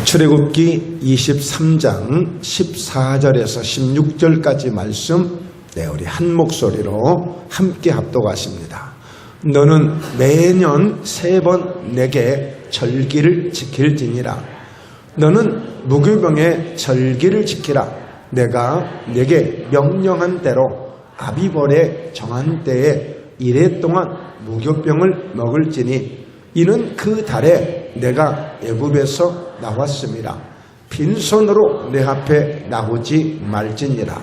출애굽기 23장 14절에서 16절까지 말씀 우리 한 목소리로 함께 합독하십니다. 너는 매년 3번 내게 절기를 지킬지니라. 너는 무교병의 절기를 지키라. 내가 내게 명령한 대로 아비벌에 정한 때에 이래 동안 무교병을 먹을지니 이는 그 달에 내가 애굽에서 나왔음이라. 빈손으로 내 앞에 나오지 말지니라.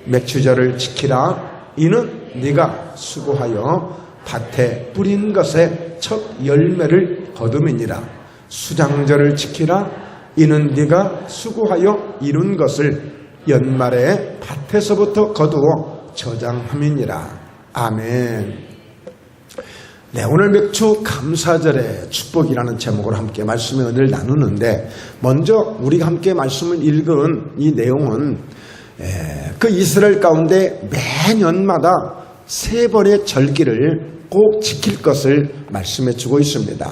맥추절을 지키라. 이는 네가 수고하여 밭에 뿌린 것의 첫 열매를 거둠이니라. 수장절을 지키라. 이는 네가 수고하여 이룬 것을 연말에 밭에서부터 거두어 저장함이니라. 아멘. 네, 오늘 맥주 감사절의 축복이라는 제목으로 함께 말씀의 은혜를 나누는데, 먼저 우리가 함께 말씀을 읽은 이 내용은 그 이스라엘 가운데 매년마다 3번의 절기를 꼭 지킬 것을 말씀해 주고 있습니다.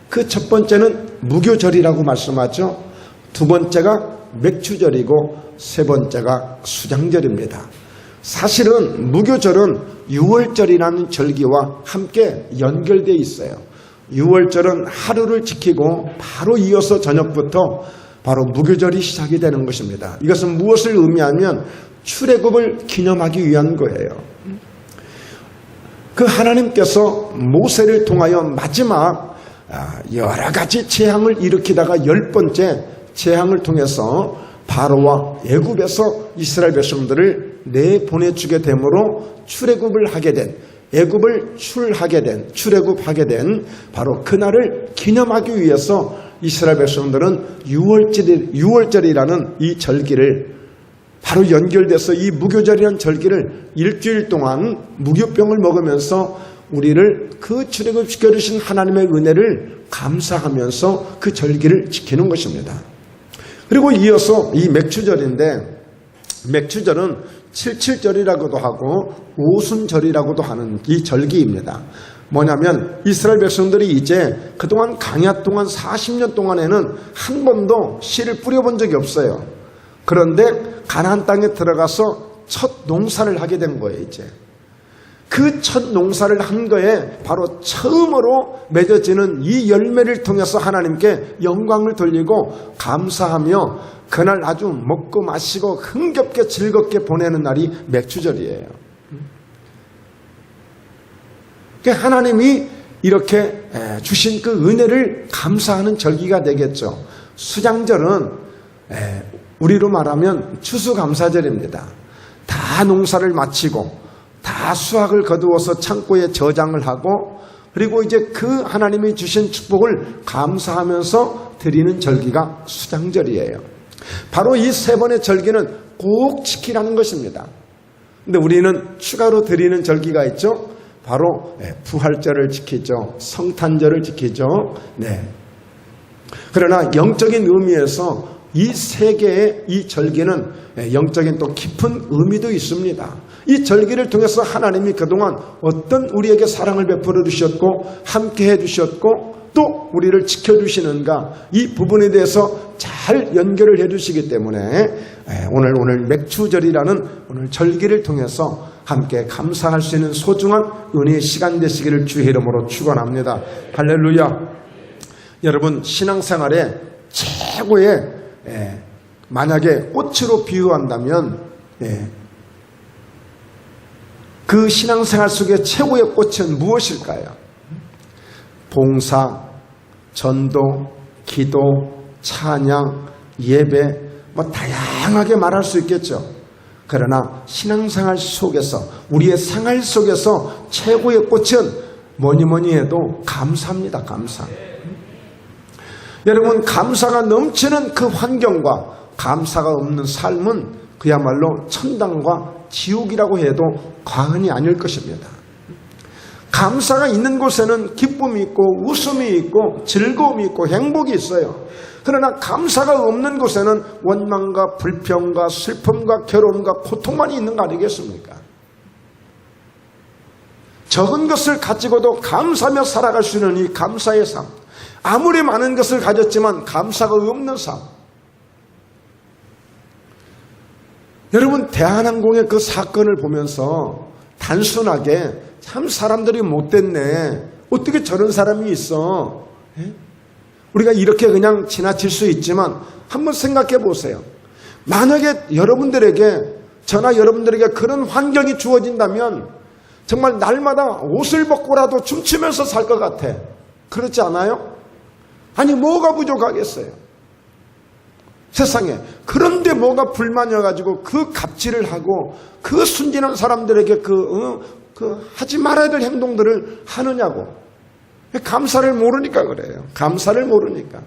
그 첫 번째는 무교절이라고 말씀하죠. 두 번째가 맥추절이고 세 번째가 수장절입니다. 사실은 무교절은 6월절이라는 절기와 함께 연결되어 있어요. 6월절은 하루를 지키고 바로 이어서 저녁부터 바로 무교절이 시작이 되는 것입니다. 이것은 무엇을 의미하면 출애굽을 기념하기 위한 거예요. 그 하나님께서 모세를 통하여 마지막 여러 가지 재앙을 일으키다가 10번째 재앙을 통해서 바로와 애굽에서 이스라엘 백성들을 내보내주게 되므로 출애굽을 하게 된, 애굽을 출애굽하게 된 바로 그날을 기념하기 위해서 이스라엘 백성들은 6월절이라는 이 절기를 바로 연결돼서 이 무교절이라는 절기를 일주일 동안 무교병을 먹으면서 우리를 그 출애굽시켜 주신 하나님의 은혜를 감사하면서 그 절기를 지키는 것입니다. 그리고 이어서 이 맥추절인데, 맥추절은 77절이라고도 하고 오순절이라고도 하는 이 절기입니다. 뭐냐면 이스라엘 백성들이 이제 그동안 광야 동안 40년 동안에는 한 번도 씨를 뿌려본 적이 없어요. 그런데 가나안 땅에 들어가서 첫 농사를 하게 된 거예요. 이제 그 첫 농사를 한 거에 바로 처음으로 맺어지는 이 열매를 통해서 하나님께 영광을 돌리고 감사하며 그날 아주 먹고 마시고 흥겹게 즐겁게 보내는 날이 맥추절이에요. 하나님이 이렇게 주신 그 은혜를 감사하는 절기가 되겠죠. 수장절은 우리로 말하면 추수감사절입니다. 다 농사를 마치고 다 수확을 거두어서 창고에 저장을 하고, 그리고 이제 그 하나님이 주신 축복을 감사하면서 드리는 절기가 수장절이에요. 바로 이 3번의 절기는 꼭 지키라는 것입니다. 근데 우리는 추가로 드리는 절기가 있죠. 바로 부활절을 지키죠. 성탄절을 지키죠. 네. 그러나 영적인 의미에서 이 3개의 이 절기는 영적인 또 깊은 의미도 있습니다. 이 절기를 통해서 하나님이 그동안 어떤 우리에게 사랑을 베풀어 주셨고 함께 해 주셨고 또 우리를 지켜주시는가, 이 부분에 대해서 잘 연결을 해 주시기 때문에 오늘 맥추절이라는 오늘 절기를 통해서 함께 감사할 수 있는 소중한 은혜의 시간 되시기를 주의 이름으로 축원합니다. 할렐루야. 여러분, 신앙생활에 최고의 만약에 꽃으로 비유한다면 그 신앙생활 속에 최고의 꽃은 무엇일까요? 봉사, 전도, 기도, 찬양, 예배, 다양하게 말할 수 있겠죠. 그러나 신앙생활 속에서, 우리의 생활 속에서 최고의 꽃은 뭐니 해도 감사입니다. 감사. 여러분, 감사가 넘치는 그 환경과 감사가 없는 삶은 그야말로 천당과 지옥이라고 해도 과언이 아닐 것입니다. 감사가 있는 곳에는 기쁨이 있고 웃음이 있고 즐거움이 있고 행복이 있어요. 그러나 감사가 없는 곳에는 원망과 불평과 슬픔과 괴로움과 고통만이 있는 거 아니겠습니까? 적은 것을 가지고도 감사하며 살아갈 수 있는 이 감사의 삶, 아무리 많은 것을 가졌지만 감사가 없는 삶. 여러분, 대한항공의 그 사건을 보면서 단순하게 참 사람들이 못됐네, 어떻게 저런 사람이 있어, 우리가 이렇게 그냥 지나칠 수 있지만 한번 생각해 보세요. 만약에 여러분들에게, 저나 여러분들에게 그런 환경이 주어진다면 정말 날마다 옷을 벗고라도 춤추면서 살 것 같아. 그렇지 않아요? 아니, 뭐가 부족하겠어요? 세상에. 그런데 뭐가 불만이어가지고 그 갑질을 하고 그 순진한 사람들에게 하지 말아야 될 행동들을 하느냐고. 감사를 모르니까 그래요. 감사를 모르니까.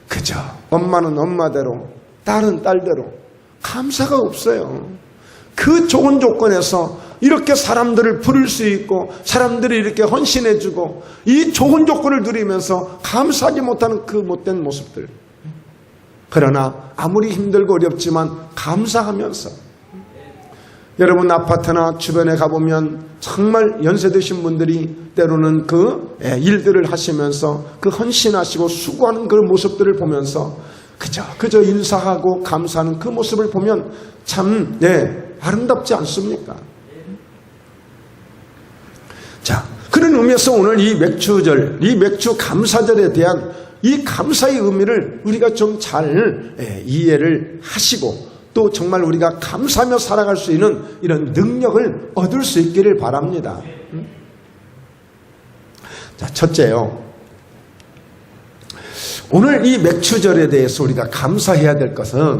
그저 엄마는 엄마대로, 딸은 딸대로 감사가 없어요. 그 좋은 조건에서 이렇게 사람들을 부를 수 있고 사람들이 이렇게 헌신해주고 이 좋은 조건을 누리면서 감사하지 못하는 그 못된 모습들. 그러나 아무리 힘들고 어렵지만 감사하면서, 여러분 아파트나 주변에 가보면 정말 연세 드신 분들이 때로는 그 일들을 하시면서 그 헌신하시고 수고하는 그 모습들을 보면서 그저 인사하고 감사하는 그 모습을 보면 참 아름답지 않습니까? 자, 그런 의미에서 오늘 이 맥주절, 이 맥주 감사절에 대한 이 감사의 의미를 우리가 좀 잘 이해를 하시고 또 정말 우리가 감사하며 살아갈 수 있는 이런 능력을 얻을 수 있기를 바랍니다. 자, 첫째요. 오늘 이 맥주절에 대해서 우리가 감사해야 될 것은,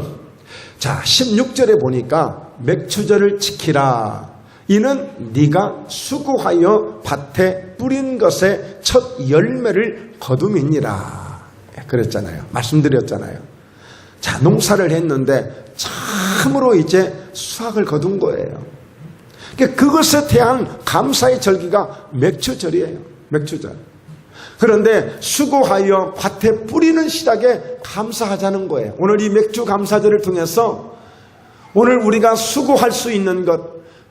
자, 16절에 보니까 맥주절을 지키라. 이는 네가 수고하여 밭에 뿌린 것의 첫 열매를 거둠이니라. 그랬잖아요. 말씀드렸잖아요. 자, 농사를 했는데 참으로 이제 수확을 거둔 거예요. 그것에 대한 감사의 절기가 맥주절이에요. 맥주절. 그런데 수고하여 밭에 뿌리는 시작에 감사하자는 거예요. 오늘 이 맥주 감사절을 통해서 오늘 우리가 수고할 수 있는 것,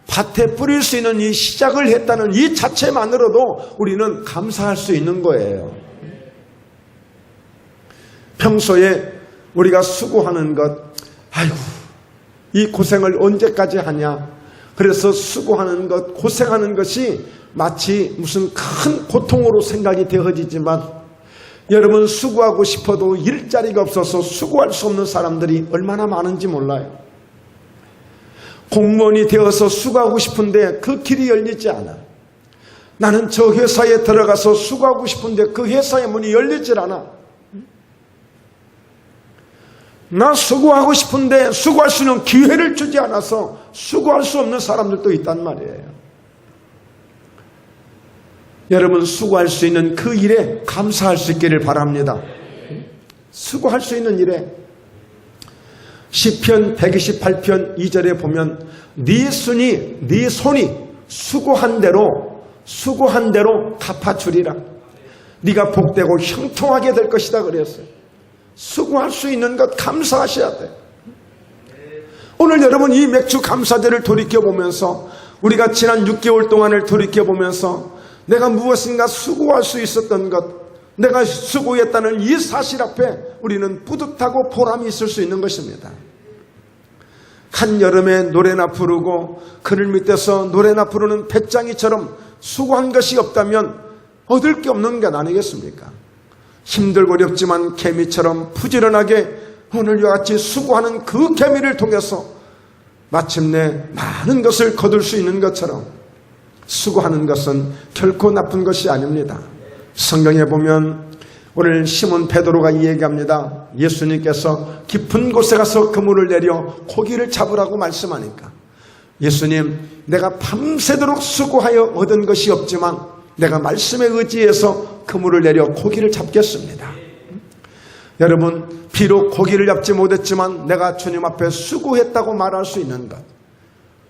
밭에 뿌릴 수 있는 이 시작을 했다는 이 자체만으로도 우리는 감사할 수 있는 거예요. 평소에 우리가 수고하는 것, 아이고, 이 고생을 언제까지 하냐. 그래서 수고하는 것, 고생하는 것이 마치 무슨 큰 고통으로 생각이 되어지지만, 여러분 수고하고 싶어도 일자리가 없어서 수고할 수 없는 사람들이 얼마나 많은지 몰라요. 공무원이 되어서 수고하고 싶은데 그 길이 열리지 않아. 나는 저 회사에 들어가서 수고하고 싶은데 그 회사의 문이 열리질 않아. 나 수고하고 싶은데 수고할 수 있는 기회를 주지 않아서 수고할 수 없는 사람들도 있단 말이에요. 여러분 수고할 수 있는 그 일에 감사할 수 있기를 바랍니다. 수고할 수 있는 일에. 시편 128편 2절에 보면 네 손이 수고한 대로 갚아주리라. 네가 복되고 형통하게 될 것이다 그랬어요. 수고할 수 있는 것 감사하셔야 돼. 오늘 여러분 이 맥주 감사절을 돌이켜보면서, 우리가 지난 6개월 동안을 돌이켜보면서 내가 무엇인가 수고할 수 있었던 것, 내가 수고했다는 이 사실 앞에 우리는 뿌듯하고 보람이 있을 수 있는 것입니다. 한여름에 노래나 부르고 그늘 밑에서 노래나 부르는 배짱이처럼 수고한 것이 없다면 얻을 게 없는 게 아니겠습니까? 힘들고 어렵지만 개미처럼 부지런하게 오늘과 같이 수고하는 그 개미를 통해서 마침내 많은 것을 거둘 수 있는 것처럼 수고하는 것은 결코 나쁜 것이 아닙니다. 성경에 보면 오늘 시몬 베드로가 이 얘기합니다. 예수님께서 깊은 곳에 가서 그물을 내려 고기를 잡으라고 말씀하니까, 예수님, 내가 밤새도록 수고하여 얻은 것이 없지만 내가 말씀에 의지해서 그물을 내려 고기를 잡겠습니다. 여러분, 비록 고기를 잡지 못했지만 내가 주님 앞에 수고했다고 말할 수 있는 것,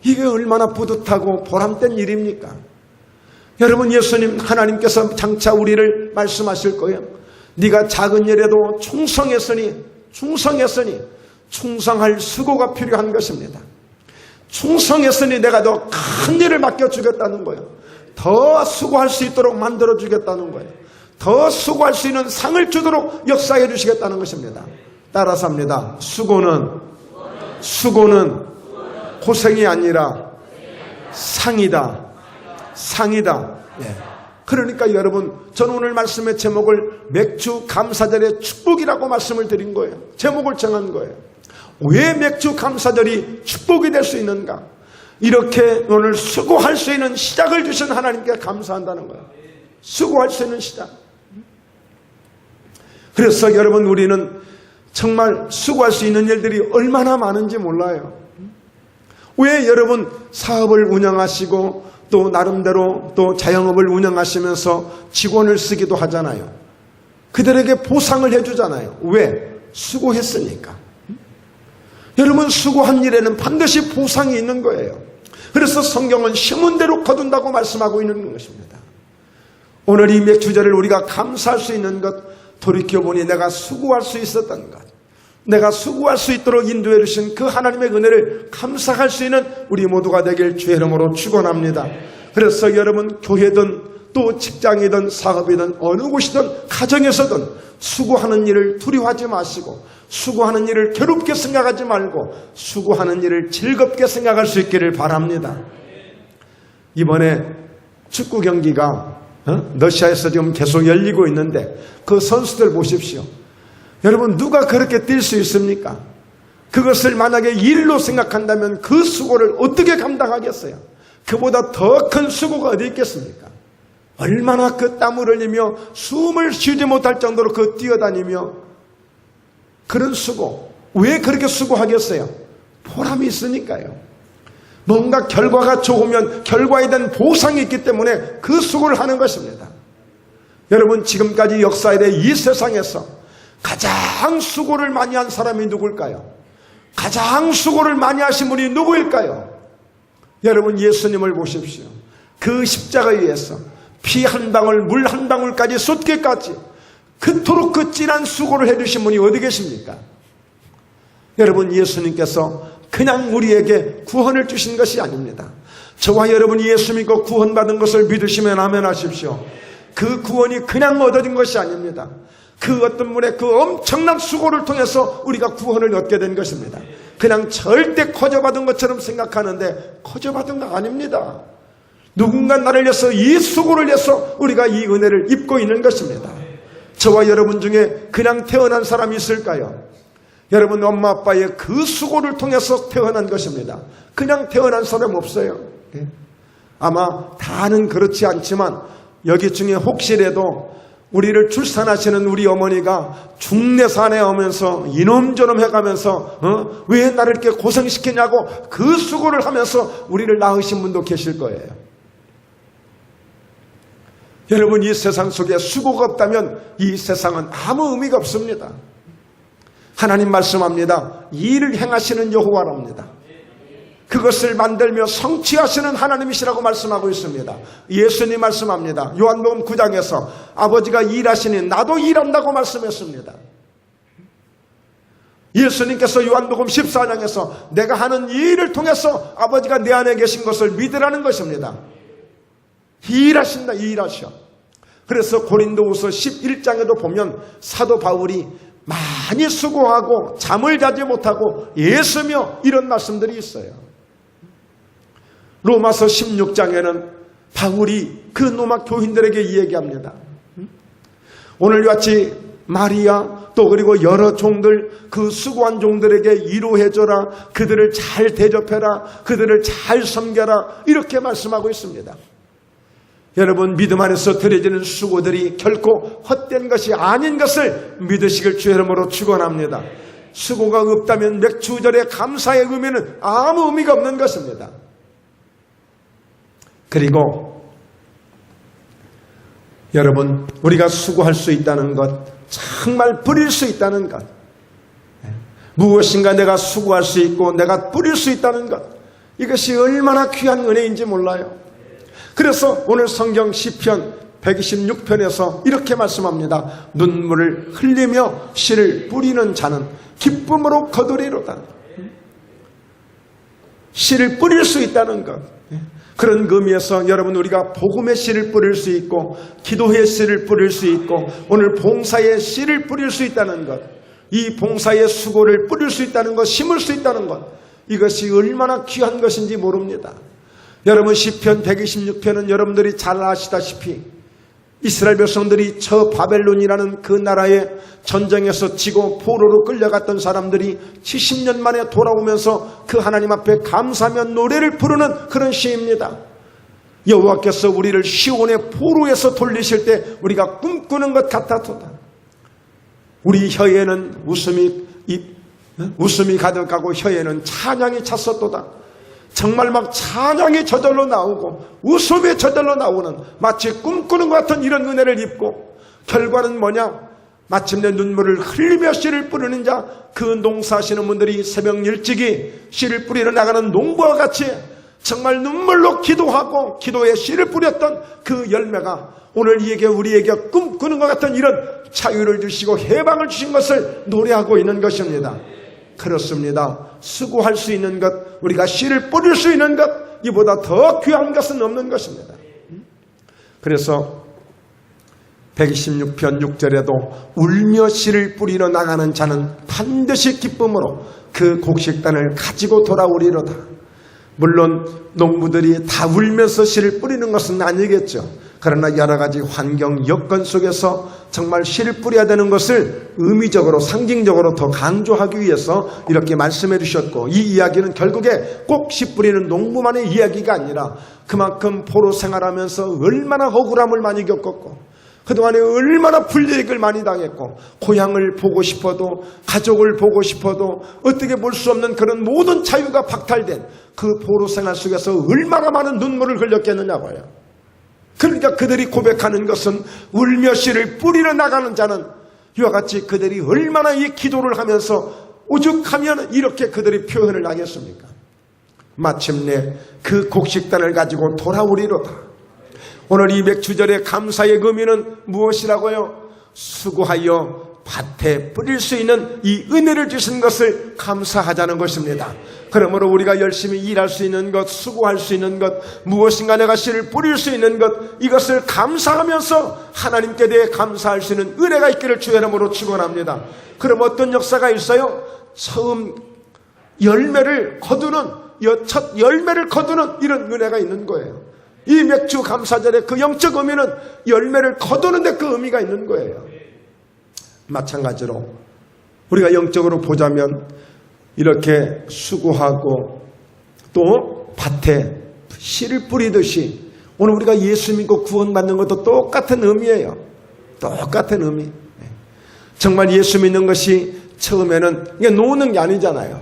이게 얼마나 뿌듯하고 보람된 일입니까? 여러분, 예수님, 하나님께서 장차 우리를 말씀하실 거예요. 네가 작은 일에도 충성했으니 충성할 수고가 필요한 것입니다. 충성했으니 내가 더 큰 일을 맡겨주겠다는 거예요. 더 수고할 수 있도록 만들어주겠다는 거예요. 더 수고할 수 있는 상을 주도록 역사해 주시겠다는 것입니다. 따라서 합니다. 수고는 고생이 아니라 상이다. 상이다. 예. 그러니까 여러분, 저는 오늘 말씀의 제목을 맥주 감사절의 축복이라고 말씀을 드린 거예요. 제목을 정한 거예요. 왜 맥주 감사절이 축복이 될 수 있는가? 이렇게 오늘 수고할 수 있는 시작을 주신 하나님께 감사한다는 거예요. 수고할 수 있는 시작. 그래서 여러분, 우리는 정말 수고할 수 있는 일들이 얼마나 많은지 몰라요. 왜 여러분 사업을 운영하시고 또 나름대로 또 자영업을 운영하시면서 직원을 쓰기도 하잖아요. 그들에게 보상을 해주잖아요. 왜? 수고했으니까. 여러분, 수고한 일에는 반드시 보상이 있는 거예요. 그래서 성경은 심은 대로 거둔다고 말씀하고 있는 것입니다. 오늘 이 맥주절을 우리가 감사할 수 있는 것, 돌이켜보니 내가 수고할 수 있었던 것, 내가 수고할 수 있도록 인도해 주신 그 하나님의 은혜를 감사할 수 있는 우리 모두가 되길 주의 이름으로 축원합니다. 그래서 여러분, 교회든 또 직장이든 사업이든 어느 곳이든 가정에서든 수고하는 일을 두려워하지 마시고, 수고하는 일을 괴롭게 생각하지 말고 수고하는 일을 즐겁게 생각할 수 있기를 바랍니다. 이번에 축구 경기가 러시아에서 지금 계속 열리고 있는데 그 선수들 보십시오. 여러분, 누가 그렇게 뛸 수 있습니까? 그것을 만약에 일로 생각한다면 그 수고를 어떻게 감당하겠어요? 그보다 더 큰 수고가 어디 있겠습니까? 얼마나 그 땀을 흘리며 숨을 쉬지 못할 정도로 그 뛰어다니며 그런 수고. 왜 그렇게 수고하겠어요? 보람이 있으니까요. 뭔가 결과가 좋으면 결과에 대한 보상이 있기 때문에 그 수고를 하는 것입니다. 여러분, 지금까지 역사에 대해 이 세상에서 가장 수고를 많이 한 사람이 누굴까요? 가장 수고를 많이 하신 분이 누구일까요? 여러분, 예수님을 보십시오. 그 십자가에 의해서 피 한 방울, 물 한 방울까지 쏟기까지 그토록 그 진한 수고를 해주신 분이 어디 계십니까? 여러분, 예수님께서 그냥 우리에게 구원을 주신 것이 아닙니다. 저와 여러분이 예수 믿고 구원받은 것을 믿으시면 아멘 하십시오. 그 구원이 그냥 얻어진 것이 아닙니다. 그 어떤 분의 그 엄청난 수고를 통해서 우리가 구원을 얻게 된 것입니다. 그냥 절대 커져받은 것처럼 생각하는데 커져받은 거 아닙니다. 누군가 나를 위해서 이 수고를 위해서 우리가 이 은혜를 입고 있는 것입니다. 저와 여러분 중에 그냥 태어난 사람이 있을까요? 여러분, 엄마 아빠의 그 수고를 통해서 태어난 것입니다. 그냥 태어난 사람 없어요. 아마 다는 그렇지 않지만 여기 중에 혹시라도 우리를 출산하시는 우리 어머니가 중내산에 오면서 이놈저놈 해가면서 왜 나를 이렇게 고생시키냐고 그 수고를 하면서 우리를 낳으신 분도 계실 거예요. 여러분, 이 세상 속에 수고가 없다면 이 세상은 아무 의미가 없습니다. 하나님 말씀합니다. 이 일을 행하시는 여호와랍니다. 그것을 만들며 성취하시는 하나님이시라고 말씀하고 있습니다. 예수님 말씀합니다. 요한복음 9장에서 아버지가 일하시니 나도 일한다고 말씀했습니다. 예수님께서 요한복음 14장에서 내가 하는 이 일을 통해서 아버지가 내 안에 계신 것을 믿으라는 것입니다. 일하신다, 일하셔. 그래서 고린도후서 11장에도 보면 사도 바울이 많이 수고하고 잠을 자지 못하고 애쓰며 이런 말씀들이 있어요. 로마서 16장에는 바울이 그 로마 교인들에게 이야기합니다. 오늘 같이 마리아 또 그리고 여러 종들, 그 수고한 종들에게 위로해줘라, 그들을 잘 대접해라, 그들을 잘 섬겨라, 이렇게 말씀하고 있습니다. 여러분, 믿음 안에서 드려지는 수고들이 결코 헛된 것이 아닌 것을 믿으시길 주의 이름으로 축원합니다. 수고가 없다면 맥주절의 감사의 의미는 아무 의미가 없는 것입니다. 그리고 여러분, 우리가 수고할 수 있다는 것, 정말 뿌릴 수 있다는 것, 무엇인가 내가 수고할 수 있고 내가 뿌릴 수 있다는 것, 이것이 얼마나 귀한 은혜인지 몰라요. 그래서 오늘 성경 시편 126편에서 이렇게 말씀합니다. 눈물을 흘리며 씨를 뿌리는 자는 기쁨으로 거두리로다. 씨를 뿌릴 수 있다는 것, 그런 의미에서 여러분, 우리가 복음의 씨를 뿌릴 수 있고 기도의 씨를 뿌릴 수 있고 오늘 봉사의 씨를 뿌릴 수 있다는 것, 이 봉사의 수고를 뿌릴 수 있다는 것, 심을 수 있다는 것, 이것이 얼마나 귀한 것인지 모릅니다. 여러분, 시편 126편은 여러분들이 잘 아시다시피 이스라엘 백성들이 저 바벨론이라는 그 나라의 전쟁에서 지고 포로로 끌려갔던 사람들이 70년 만에 돌아오면서 그 하나님 앞에 감사하며 노래를 부르는 그런 시입니다. 여호와께서 우리를 시온의 포로에서 돌리실 때 우리가 꿈꾸는 것 같았도다. 우리 혀에는 웃음이 가득하고 혀에는 찬양이 찼었도다. 정말 막 찬양이 저절로 나오고 웃음이 저절로 나오는, 마치 꿈꾸는 것 같은 이런 은혜를 입고, 결과는 뭐냐? 마침내 눈물을 흘리며 씨를 뿌리는 자, 그 농사하시는 분들이 새벽 일찍이 씨를 뿌리러 나가는 농부와 같이 정말 눈물로 기도하고 기도에 씨를 뿌렸던 그 열매가 오늘 우리에게 꿈꾸는 것 같은 이런 자유를 주시고 해방을 주신 것을 노래하고 있는 것입니다. 그렇습니다. 수고할 수 있는 것, 우리가 씨를 뿌릴 수 있는 것, 이보다 더 귀한 것은 없는 것입니다. 그래서 126편 6절에도 울며 씨를 뿌리러 나가는 자는 반드시 기쁨으로 그 곡식단을 가지고 돌아오리로다. 물론 농부들이 다 울면서 씨를 뿌리는 것은 아니겠죠. 그러나 여러 가지 환경, 여건 속에서 정말 씨를 뿌려야 되는 것을 의미적으로, 상징적으로 더 강조하기 위해서 이렇게 말씀해 주셨고, 이 이야기는 결국에 꼭 씨 뿌리는 농부만의 이야기가 아니라 그만큼 포로 생활하면서 얼마나 억울함을 많이 겪었고 그동안에 얼마나 불이익을 많이 당했고 고향을 보고 싶어도, 가족을 보고 싶어도 어떻게 볼 수 없는 그런 모든 자유가 박탈된 그 포로 생활 속에서 얼마나 많은 눈물을 흘렸겠느냐 봐요. 그러니까 그들이 고백하는 것은 울며 씨를 뿌리러 나가는 자는, 이와 같이 그들이 얼마나 이 기도를 하면서 오죽하면 이렇게 그들이 표현을 하겠습니까? 마침내 그 곡식단을 가지고 돌아오리로다. 오늘 이 맥주절의 감사의 의미는 무엇이라고요? 수고하여 밭에 뿌릴 수 있는 이 은혜를 주신 것을 감사하자는 것입니다. 그러므로 우리가 열심히 일할 수 있는 것, 수고할 수 있는 것, 무엇인가 내가 씨를 뿌릴 수 있는 것, 이것을 감사하면서 하나님께 대해 감사할 수 있는 은혜가 있기를 주의 이름으로 축원합니다. 그럼 어떤 역사가 있어요? 처음 열매를 거두는, 첫 열매를 거두는 이런 은혜가 있는 거예요. 이 맥주 감사절의 그 영적 의미는 열매를 거두는 데 그 의미가 있는 거예요. 마찬가지로 우리가 영적으로 보자면 이렇게 수고하고 또 밭에 씨를 뿌리듯이 오늘 우리가 예수 믿고 구원받는 것도 똑같은 의미예요. 똑같은 의미. 정말 예수 믿는 것이 처음에는 이게 노는 게 아니잖아요.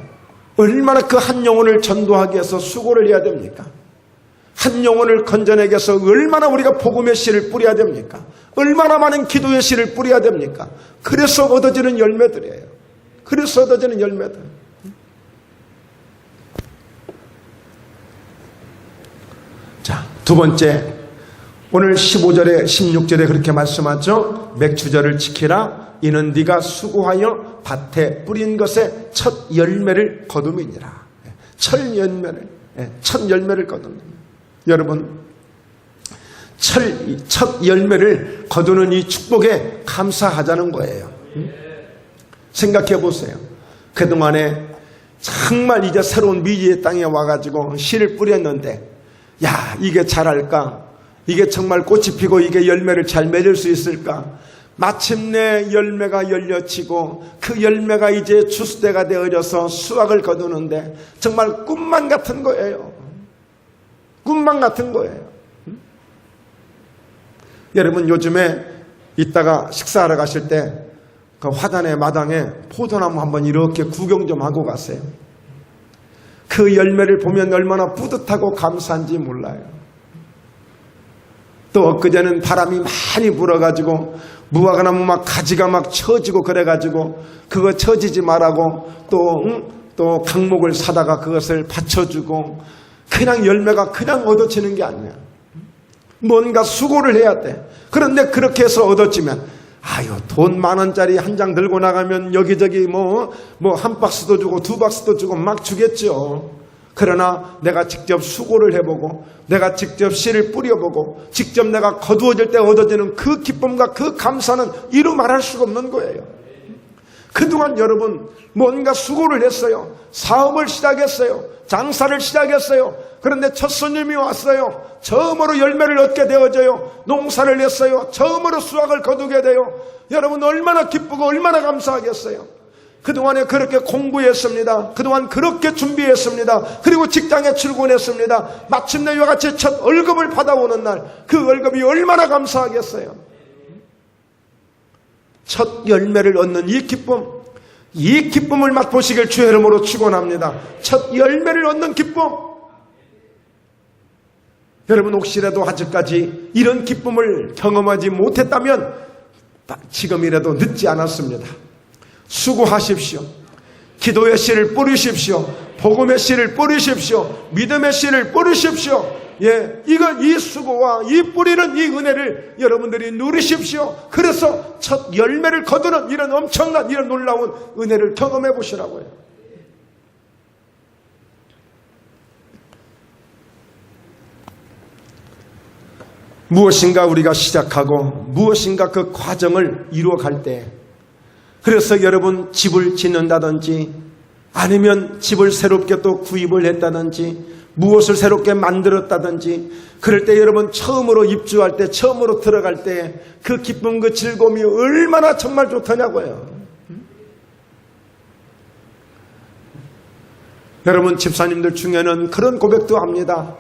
얼마나 그 한 영혼을 전도하기 위해서 수고를 해야 됩니까? 한 영혼을 건져내기 위해서 얼마나 우리가 복음의 씨를 뿌려야 됩니까? 얼마나 많은 기도의 씨를 뿌려야 됩니까? 그래서 얻어지는 열매들이에요. 그래서 얻어지는 열매들. 자, 두 번째, 오늘 15절에 16절에 그렇게 말씀하죠. 맥주절을 지키라. 이는 네가 수고하여 밭에 뿌린 것의 첫 열매를 거둠이니라. 첫 열매를 거둠이니라. 여러분, 첫 열매를 거두는 이 축복에 감사하자는 거예요. 생각해 보세요. 그동안에 정말 이제 새로운 미지의 땅에 와가지고 씨를 뿌렸는데, 야, 이게 잘할까? 이게 정말 꽃이 피고 이게 열매를 잘 맺을 수 있을까? 마침내 열매가 열려치고 그 열매가 이제 추수대가 되어져서 수확을 거두는데 정말 꿈만 같은 거예요. 꿈만 같은 거예요. 여러분, 요즘에 이따가 식사하러 가실 때 그 화단의 마당에 포도나무 한번 이렇게 구경 좀 하고 가세요. 그 열매를 보면 얼마나 뿌듯하고 감사한지 몰라요. 또 엊그제는 바람이 많이 불어가지고 무화과나무 막 가지가 막 처지고 그래가지고 그거 처지지 말라고 또 강목을 사다가 그것을 받쳐주고, 그냥 열매가 그냥 얻어지는 게 아니야. 뭔가 수고를 해야 돼. 그런데 그렇게 해서 얻어지면, 아유, 돈 10,000원짜리 한 장 들고 나가면 여기저기 뭐 한 박스도 주고 두 박스도 주고 막 주겠죠. 그러나 내가 직접 수고를 해보고 내가 직접 씨를 뿌려보고 직접 내가 거두어질 때 얻어지는 그 기쁨과 그 감사는 이루 말할 수가 없는 거예요. 그동안 여러분 뭔가 수고를 했어요. 사업을 시작했어요. 장사를 시작했어요. 그런데 첫 손님이 왔어요. 처음으로 열매를 얻게 되어져요. 농사를 했어요. 처음으로 수확을 거두게 돼요. 여러분 얼마나 기쁘고 얼마나 감사하겠어요. 그동안에 그렇게 공부했습니다. 그동안 그렇게 준비했습니다. 그리고 직장에 출근했습니다. 마침내 이와 같이 첫 월급을 받아오는 날, 그 월급이 얼마나 감사하겠어요. 첫 열매를 얻는 이 기쁨을 맛보시길 주의 이름으로 축원합니다. 첫 열매를 얻는 기쁨. 여러분 혹시라도 아직까지 이런 기쁨을 경험하지 못했다면 지금이라도 늦지 않았습니다. 수고하십시오. 기도의 씨를 뿌리십시오. 복음의 씨를 뿌리십시오. 믿음의 씨를 뿌리십시오. 이 수고와 이 뿌리는 이 은혜를 여러분들이 누리십시오. 그래서 첫 열매를 거두는 이런 엄청난 이런 놀라운 은혜를 경험해 보시라고요. 무엇인가 우리가 시작하고 무엇인가 그 과정을 이루어갈 때, 그래서 여러분 집을 짓는다든지 아니면 집을 새롭게 또 구입을 했다든지 무엇을 새롭게 만들었다든지, 그럴 때 여러분 처음으로 입주할 때, 처음으로 들어갈 때 그 기쁨, 그 즐거움이 얼마나 정말 좋더냐고요. 여러분 집사님들 중에는 그런 고백도 합니다.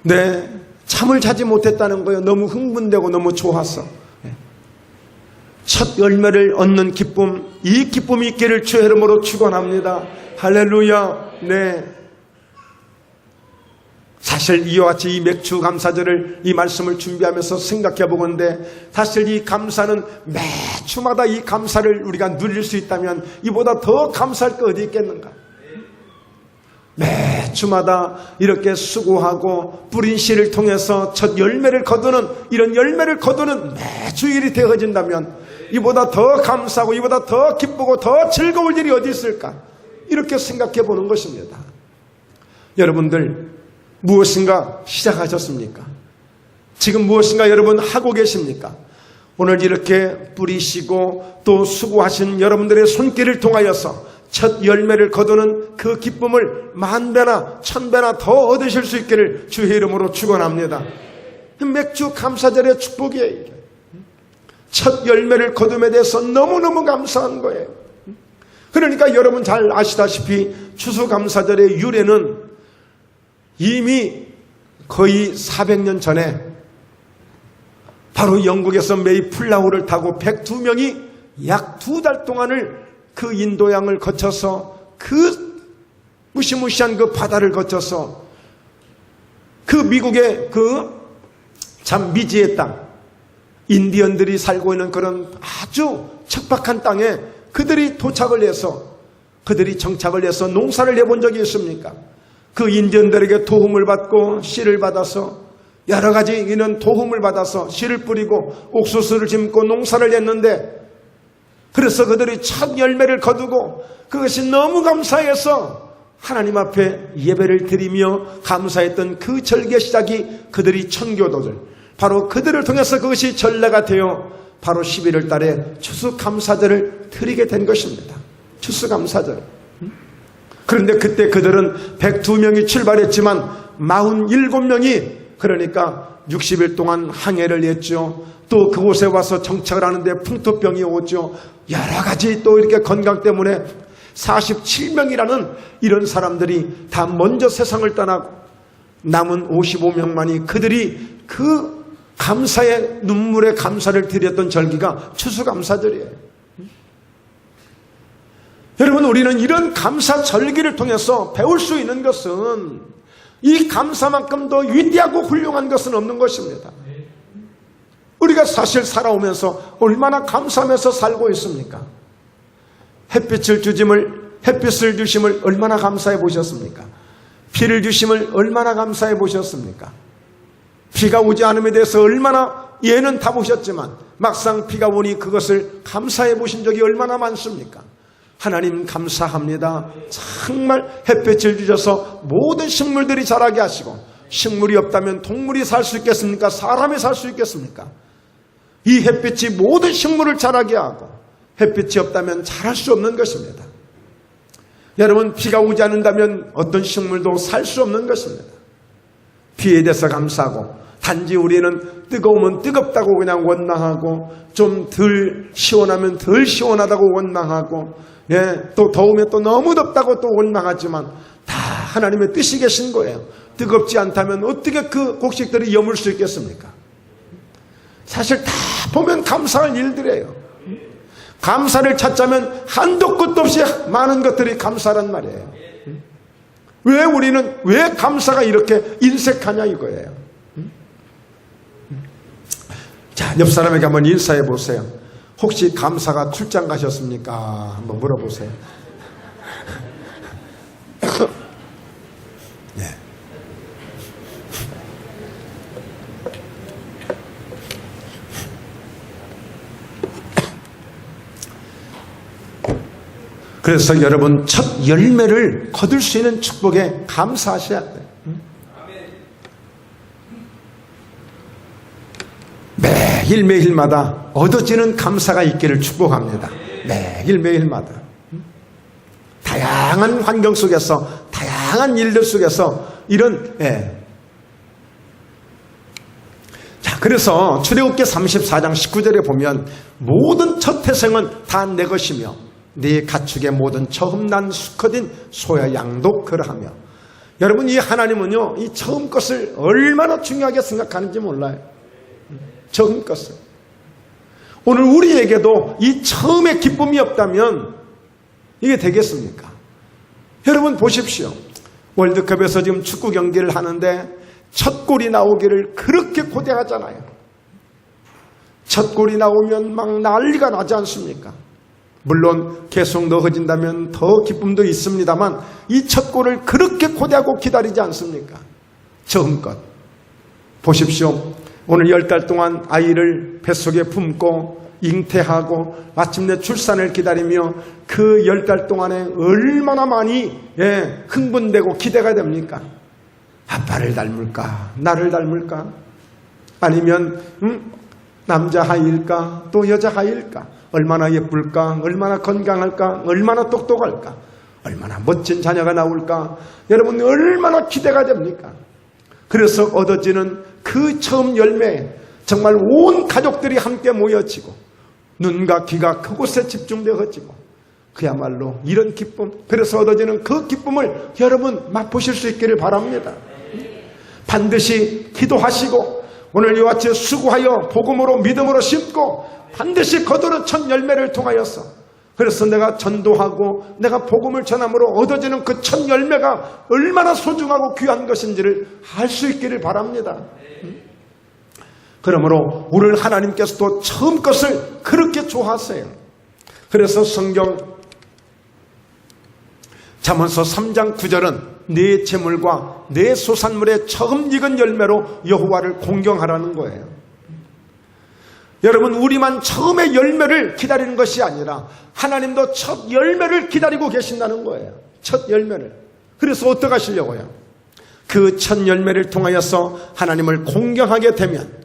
네, 잠을 자지 못했다는 거예요. 너무 흥분되고 너무 좋아서. 첫 열매를 얻는 기쁨, 이 기쁨이 있기를 주의 이름으로 축원합니다. 할렐루야. 네. 사실 이와 같이 이 맥주 감사절을 이 말씀을 준비하면서 생각해 보건데, 사실 이 감사는 매주마다 이 감사를 우리가 누릴 수 있다면 이보다 더 감사할 게 어디 있겠는가. 매주마다 이렇게 수고하고 뿌린 씨를 통해서 첫 열매를 거두는, 이런 열매를 거두는 매주일이 되어진다면 이보다 더 감사하고 이보다 더 기쁘고 더 즐거울 일이 어디 있을까, 이렇게 생각해 보는 것입니다. 여러분들 무엇인가 시작하셨습니까? 지금 무엇인가 여러분 하고 계십니까? 오늘 이렇게 뿌리시고 또 수고하신 여러분들의 손길을 통하여서 첫 열매를 거두는 그 기쁨을 만배나 천배나 더 얻으실 수 있기를 주의 이름으로 축원합니다. 맥주 감사절의 축복이에요. 첫 열매를 거둠에 대해서 너무너무 감사한 거예요. 그러니까 여러분 잘 아시다시피 추수감사절의 유래는 이미 거의 400년 전에 바로 영국에서 메이플라워를 타고 102명이 약 2달 동안을 그 인도양을 거쳐서 그 무시무시한 그 바다를 거쳐서 그 미국의 그 참 미지의 땅, 인디언들이 살고 있는 그런 아주 척박한 땅에 그들이 도착을 해서, 그들이 정착을 해서 농사를 해본 적이 있습니까? 그 인디언들에게 도움을 받고 씨를 받아서 여러 가지 이런 도움을 받아서 씨를 뿌리고 옥수수를 심고 농사를 했는데, 그래서 그들이 첫 열매를 거두고 그것이 너무 감사해서 하나님 앞에 예배를 드리며 감사했던 그 절기의 시작이 그들이 천교도들, 바로 그들을 통해서 그것이 전례가 되어 바로 11월 달에 추수감사절을 드리게 된 것입니다. 추수감사절. 그런데 그때 그들은 102명이 출발했지만 47명이, 그러니까 60일 동안 항해를 했죠. 또 그곳에 와서 정착을 하는데 풍토병이 오죠. 여러 가지 또 이렇게 건강 때문에 47명이라는 이런 사람들이 다 먼저 세상을 떠나고 남은 55명만이 그들이 그 감사의 눈물의 감사를 드렸던 절기가 추수감사절이에요. 여러분, 우리는 이런 감사 절기를 통해서 배울 수 있는 것은 이 감사만큼 더 위대하고 훌륭한 것은 없는 것입니다. 우리가 사실 살아오면서 얼마나 감사하면서 살고 있습니까? 햇빛을 주심을 얼마나 감사해 보셨습니까? 비를 주심을 얼마나 감사해 보셨습니까? 비가 오지 않음에 대해서 얼마나 예는 다 보셨지만 막상 비가 오니 그것을 감사해 보신 적이 얼마나 많습니까? 하나님 감사합니다. 정말 햇볕을 주셔서 모든 식물들이 자라게 하시고, 식물이 없다면 동물이 살 수 있겠습니까? 사람이 살 수 있겠습니까? 이 햇빛이 모든 식물을 자라게 하고, 햇빛이 없다면 자랄 수 없는 것입니다. 여러분, 비가 오지 않는다면 어떤 식물도 살 수 없는 것입니다. 비에 대해서 감사하고, 단지 우리는 뜨거우면 뜨겁다고 그냥 원망하고, 좀 덜 시원하면 덜 시원하다고 원망하고, 또 더우면 또 너무 덥다고 또 원망하지만 다 하나님의 뜻이 계신 거예요. 뜨겁지 않다면 어떻게 그 곡식들이 여물 수 있겠습니까? 사실 다 보면 감사할 일들이에요. 감사를 찾자면 한도 끝도 없이 많은 것들이 감사란 말이에요. 왜 우리는 왜 감사가 이렇게 인색하냐 이거예요. 자, 옆 사람에게 한번 인사해 보세요. 혹시 감사가 출장 가셨습니까? 한번 물어보세요. 네. 그래서 여러분, 첫 열매를 거둘 수 있는 축복에 감사하셔야 돼요. 매일매일마다 얻어지는 감사가 있기를 축복합니다. 매일매일마다. 다양한 환경 속에서, 다양한 일들 속에서 이런, 자, 그래서 출애굽기 34장 19절에 보면 모든 첫 태생은 다 내 것이며 네 가축의 모든 처음 난 수컷인 소야 양도 그러하며. 여러분, 이 하나님은요, 이 처음 것을 얼마나 중요하게 생각하는지 몰라요. 처음 것을. 오늘 우리에게도 이 처음의 기쁨이 없다면 이게 되겠습니까? 여러분 보십시오. 월드컵에서 지금 축구 경기를 하는데 첫 골이 나오기를 그렇게 고대하잖아요. 첫 골이 나오면 막 난리가 나지 않습니까? 물론 계속 넣어진다면 더 기쁨도 있습니다만 이 첫 골을 그렇게 고대하고 기다리지 않습니까? 처음 것. 보십시오. 오늘 10달 동안 아이를 뱃속에 품고 잉태하고 마침내 출산을 기다리며 그 10달 동안에 얼마나 많이 흥분되고 기대가 됩니까? 아빠를 닮을까? 나를 닮을까? 아니면 남자 아이일까? 또 여자 아이일까? 얼마나 예쁠까? 얼마나 건강할까? 얼마나 똑똑할까? 얼마나 멋진 자녀가 나올까? 여러분 얼마나 기대가 됩니까? 그래서 얻어지는 그 처음 열매에 정말 온 가족들이 함께 모여지고 눈과 귀가 그곳에 집중되어지고 그야말로 이런 기쁨, 그래서 얻어지는 그 기쁨을 여러분 맛보실 수 있기를 바랍니다. 반드시 기도하시고 오늘 이와 같이 수고하여 복음으로 믿음으로 심고 반드시 거두는 첫 열매를 통하여서, 그래서 내가 전도하고 내가 복음을 전함으로 얻어지는 그 첫 열매가 얼마나 소중하고 귀한 것인지를 알 수 있기를 바랍니다. 그러므로 오늘 하나님께서도 처음 것을 그렇게 좋아하세요. 그래서 성경 잠언서 3장 9절은 네 재물과 네 소산물의 처음 익은 열매로 여호와를 공경하라는 거예요. 여러분, 우리만 처음의 열매를 기다리는 것이 아니라 하나님도 첫 열매를 기다리고 계신다는 거예요. 첫 열매를. 그래서 어떻게 하시려고요? 그 첫 열매를 통하여서 하나님을 공경하게 되면,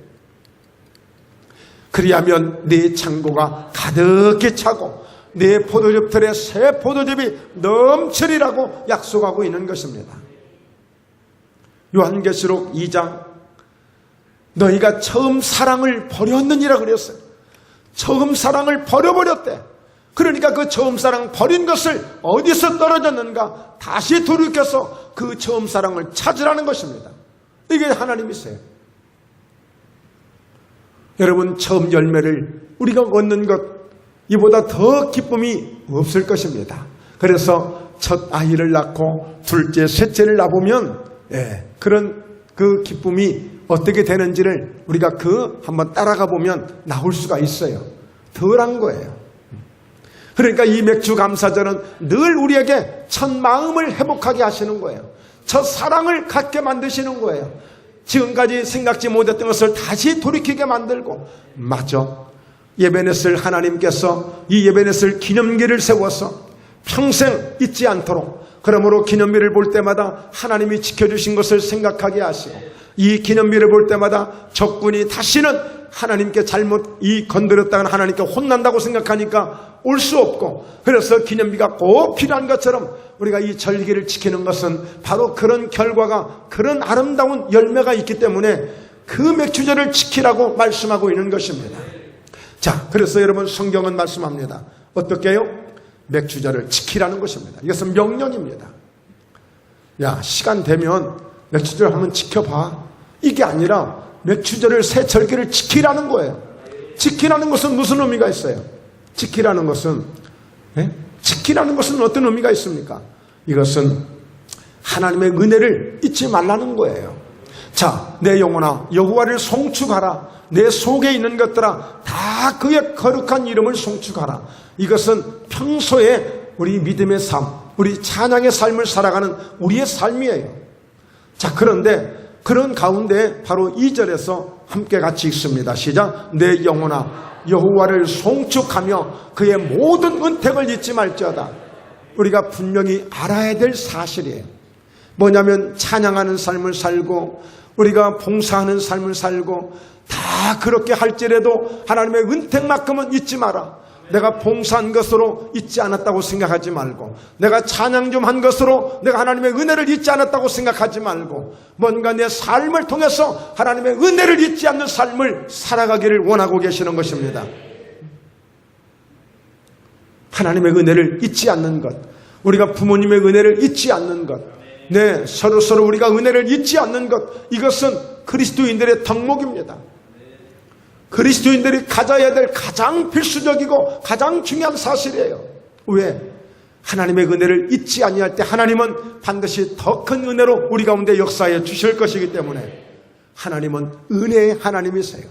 그리하면 네 창고가 가득히 차고 네 포도즙 틀에 새 포도즙이 넘치리라고 약속하고 있는 것입니다. 요한계시록 2장 너희가 처음 사랑을 버렸느니라 그랬어요. 처음 사랑을 버려버렸대. 그러니까 그 처음 사랑 버린 것을 어디서 떨어졌는가 다시 돌이켜서 그 처음 사랑을 찾으라는 것입니다. 이게 하나님이세요. 여러분, 처음 열매를 우리가 얻는 것 이보다 더 기쁨이 없을 것입니다. 그래서 첫 아이를 낳고 둘째, 셋째를 낳으면 그런 그 기쁨이 어떻게 되는지를 우리가 한번 따라가 보면 나올 수가 있어요. 덜한 거예요. 그러니까 이 맥주 감사절은 늘 우리에게 첫 마음을 회복하게 하시는 거예요. 첫 사랑을 갖게 만드시는 거예요. 지금까지 생각지 못했던 것을 다시 돌이키게 만들고, 맞아, 예배넷을 하나님께서 이 예배넷을 기념기를 세워서 평생 잊지 않도록, 그러므로 기념비를 볼 때마다 하나님이 지켜주신 것을 생각하게 하시고, 이 기념비를 볼 때마다 적군이 다시는 하나님께 잘못 건드렸다가 하나님께 혼난다고 생각하니까 올 수 없고, 그래서 기념비가 꼭 필요한 것처럼 우리가 이 절기를 지키는 것은 바로 그런 결과가, 그런 아름다운 열매가 있기 때문에 그 맥주절을 지키라고 말씀하고 있는 것입니다. 자, 그래서 여러분, 성경은 말씀합니다. 어떻게 해요? 맥주절을 지키라는 것입니다. 이것은 명령입니다. 야, 시간 되면 맥주절 한번 지켜봐. 이게 아니라 맥주절을, 새 절기를 지키라는 거예요. 지키라는 것은 무슨 의미가 있어요? 지키라는 것은 어떤 의미가 있습니까? 이것은 하나님의 은혜를 잊지 말라는 거예요. 자, 내 영혼아 여호와를 송축하라. 내 속에 있는 것들아 다 그의 거룩한 이름을 송축하라. 이것은 평소에 우리 믿음의 삶, 우리 찬양의 삶을 살아가는 우리의 삶이에요. 자, 그런데 그런 가운데 바로 2절에서 함께 같이 읽습니다. 시작. 내 영혼아 여호와를 송축하며 그의 모든 은택을 잊지 말지어다. 우리가 분명히 알아야 될 사실이에요. 뭐냐면 찬양하는 삶을 살고 우리가 봉사하는 삶을 살고 다 그렇게 할지라도 하나님의 은택만큼은 잊지 마라. 내가 봉사한 것으로 잊지 않았다고 생각하지 말고, 내가 찬양 좀 한 것으로 내가 하나님의 은혜를 잊지 않았다고 생각하지 말고, 뭔가 내 삶을 통해서 하나님의 은혜를 잊지 않는 삶을 살아가기를 원하고 계시는 것입니다. 하나님의 은혜를 잊지 않는 것, 우리가 부모님의 은혜를 잊지 않는 것, 서로 우리가 은혜를 잊지 않는 것, 이것은 그리스도인들의 덕목입니다. 그리스도인들이 가져야 될 가장 필수적이고 가장 중요한 사실이에요. 왜? 하나님의 은혜를 잊지 아니할 때 하나님은 반드시 더 큰 은혜로 우리 가운데 역사해 주실 것이기 때문에, 하나님은 은혜의 하나님이세요.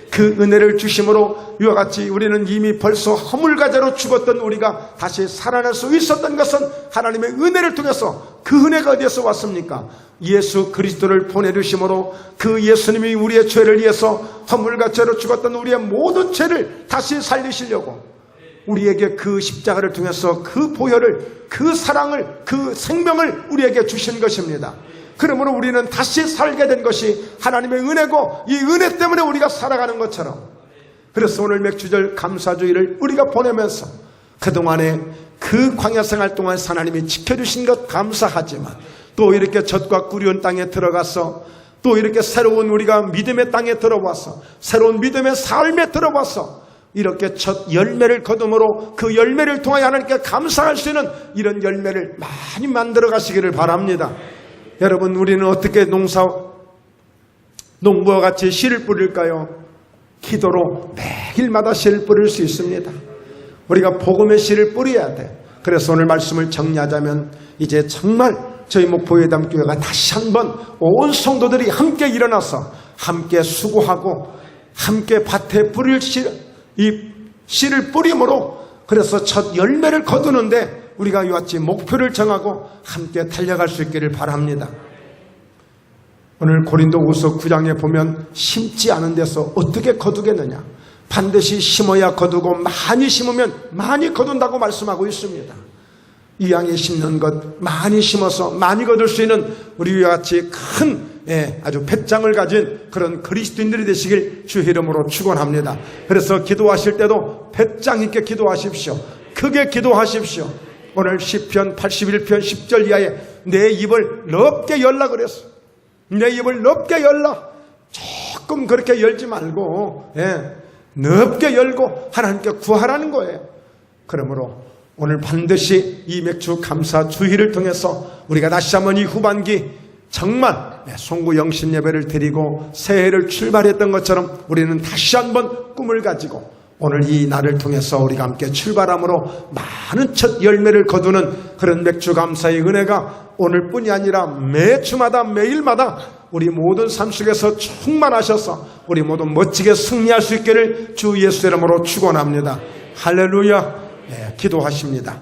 그 은혜를 주심으로 이와 같이 우리는 이미 벌써 허물과자로 죽었던 우리가 다시 살아날 수 있었던 것은 하나님의 은혜를 통해서, 그 은혜가 어디에서 왔습니까? 예수 그리스도를 보내주심으로 그 예수님이 우리의 죄를 위해서 허물과자로 죽었던 우리의 모든 죄를 다시 살리시려고 우리에게 그 십자가를 통해서 그 보혈을, 그 사랑을, 그 생명을 우리에게 주신 것입니다. 그러므로 우리는 다시 살게 된 것이 하나님의 은혜고, 이 은혜 때문에 우리가 살아가는 것처럼, 그래서 오늘 맥주절 감사주의를 우리가 보내면서 그동안에 그 광야 생활 동안 하나님이 지켜주신 것 감사하지만, 또 이렇게 젖과 꿀이 땅에 들어가서, 또 이렇게 새로운 우리가 믿음의 땅에 들어와서, 새로운 믿음의 삶에 들어와서 이렇게 첫 열매를 거둠으로 그 열매를 통하여 하나님께 감사할 수 있는 이런 열매를 많이 만들어 가시기를 바랍니다. 여러분, 우리는 어떻게 농부와 같이 씨를 뿌릴까요? 기도로 매일마다 씨를 뿌릴 수 있습니다. 우리가 복음의 씨를 뿌려야 돼. 그래서 오늘 말씀을 정리하자면, 이제 정말 저희 목포예담교회가 다시 한번 온 성도들이 함께 일어나서 함께 수고하고 함께 밭에 뿌릴 이 씨를 뿌림으로, 그래서 첫 열매를 거두는데 우리가 이와 같이 목표를 정하고 함께 달려갈 수 있기를 바랍니다. 오늘 고린도후서 9장에 보면 심지 않은 데서 어떻게 거두겠느냐, 반드시 심어야 거두고 많이 심으면 많이 거둔다고 말씀하고 있습니다. 이 양에 심는 것 많이 심어서 많이 거둘 수 있는 우리와 같이 큰 아주 배짱을 가진 그런 그리스도인들이 되시길 주의 이름으로 축원합니다. 그래서 기도하실 때도 배짱 있게 기도하십시오. 크게 기도하십시오. 오늘 시편 81편 10절 이하에 내 입을 넓게 열라 그랬어. 내 입을 넓게 열라. 조금 그렇게 열지 말고 넓게 열고 하나님께 구하라는 거예요. 그러므로 오늘 반드시 이 맥주 감사 주의를 통해서 우리가 다시 한번 이 후반기 정말 송구 영신 예배를 드리고 새해를 출발했던 것처럼 우리는 다시 한번 꿈을 가지고 오늘 이 날을 통해서 우리가 함께 출발함으로 많은 첫 열매를 거두는 그런 맥주 감사의 은혜가 오늘뿐이 아니라 매주마다 매일마다 우리 모든 삶 속에서 충만하셔서 우리 모두 멋지게 승리할 수 있기를 주 예수 이름으로 축원합니다. 할렐루야. 기도하십니다.